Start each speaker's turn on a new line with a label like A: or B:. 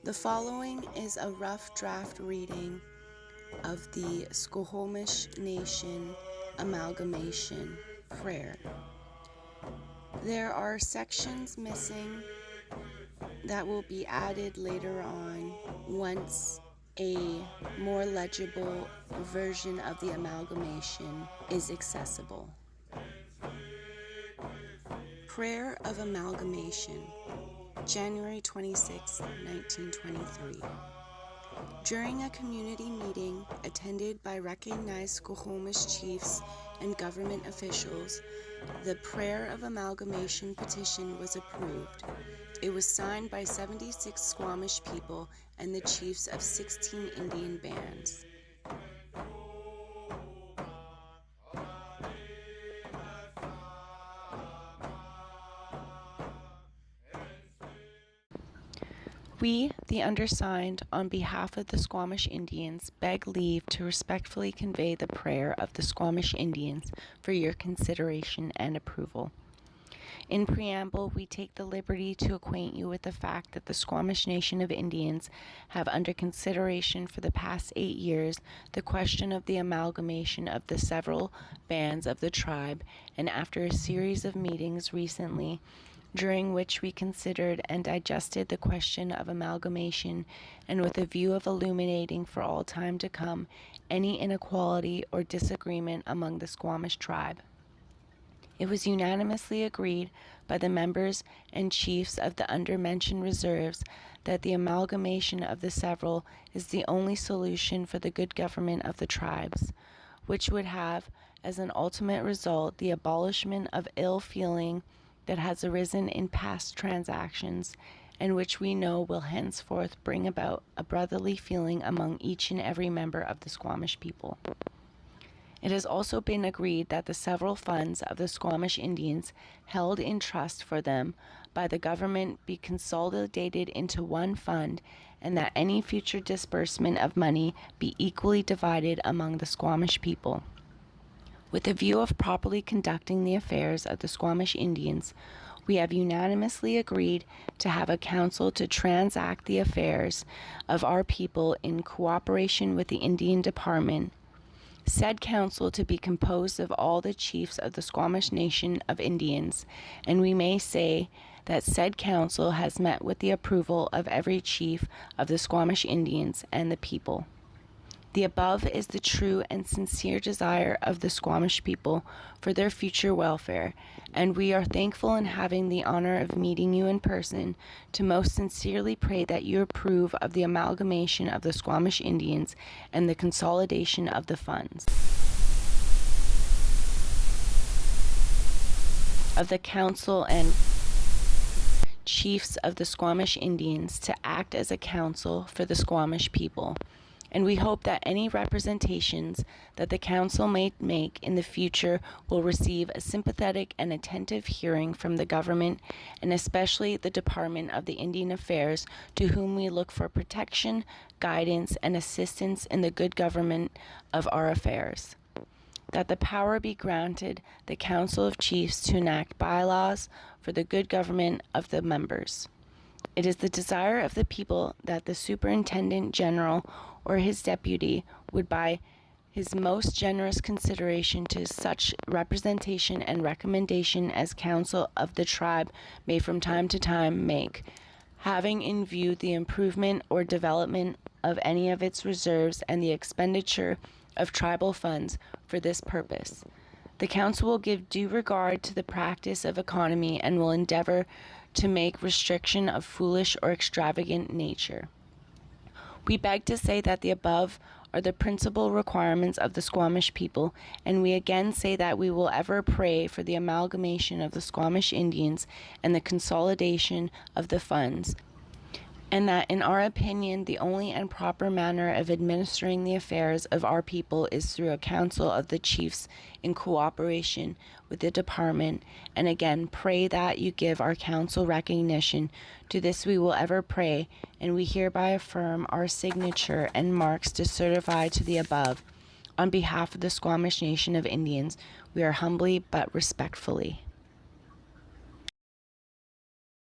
A: The following is a rough draft reading of the Squamish Nation Amalgamation Prayer. There are sections missing that will be added later on once a more legible version of the amalgamation is accessible. Prayer of Amalgamation, January 26, 1923. During a community meeting attended by recognized Squamish chiefs and government officials, the Prayer of Amalgamation petition was approved. It was signed by 76 Squamish people and the chiefs of 16 Indian bands. We, the undersigned, on behalf of the Squamish Indians, beg leave to respectfully convey the prayer of the Squamish Indians for your consideration and approval. In preamble, we take the liberty to acquaint you with the fact that the Squamish Nation of Indians have under consideration for the past 8 years the question of the amalgamation of the several bands of the tribe, and after a series of meetings recently, during which we considered and digested the question of amalgamation, and with a view of illuminating for all time to come any inequality or disagreement among the Squamish tribe. It was unanimously agreed by the members and chiefs of the undermentioned reserves that the amalgamation of the several is the only solution for the good government of the tribes, which would have as an ultimate result the abolishment of ill feeling that has arisen in past transactions, and which we know will henceforth bring about a brotherly feeling among each and every member of the Squamish people. It has also been agreed that the several funds of the Squamish Indians held in trust for them by the government be consolidated into one fund, and that any future disbursement of money be equally divided among the Squamish people. With a view of properly conducting the affairs of the Squamish Indians, we have unanimously agreed to have a council to transact the affairs of our people in cooperation with the Indian Department. Said council to be composed of all the chiefs of the Squamish Nation of Indians, and we may say that said council has met with the approval of every chief of the Squamish Indians and the people. The above is the true and sincere desire of the Squamish people for their future welfare, and we are thankful in having the honor of meeting you in person to most sincerely pray that you approve of the amalgamation of the Squamish Indians and the consolidation of the funds of the council and chiefs of the Squamish Indians to act as a council for the Squamish people. And we hope that any representations that the council may make in the future will receive a sympathetic and attentive hearing from the government, and especially the Department of the Indian Affairs, to whom we look for protection, guidance, and assistance in the good government of our affairs. That the power be granted the Council of Chiefs to enact bylaws for the good government of the members. It is the desire of the people that the Superintendent General or his deputy would, by his most generous consideration to such representation and recommendation as council of the tribe may from time to time make, having in view the improvement or development of any of its reserves and the expenditure of tribal funds for this purpose. The council will give due regard to the practice of economy and will endeavor to make restriction of foolish or extravagant nature. We beg to say that the above are the principal requirements of the Squamish people, and we again say that we will ever pray for the amalgamation of the Squamish Indians and the consolidation of the funds, and that in our opinion the only and proper manner of administering the affairs of our people is through a council of the chiefs in cooperation with the department, and again pray that you give our council recognition. To this we will ever pray, and we hereby affirm our signature and marks to certify to the above. On behalf of the Squamish Nation of Indians, we are humbly but respectfully.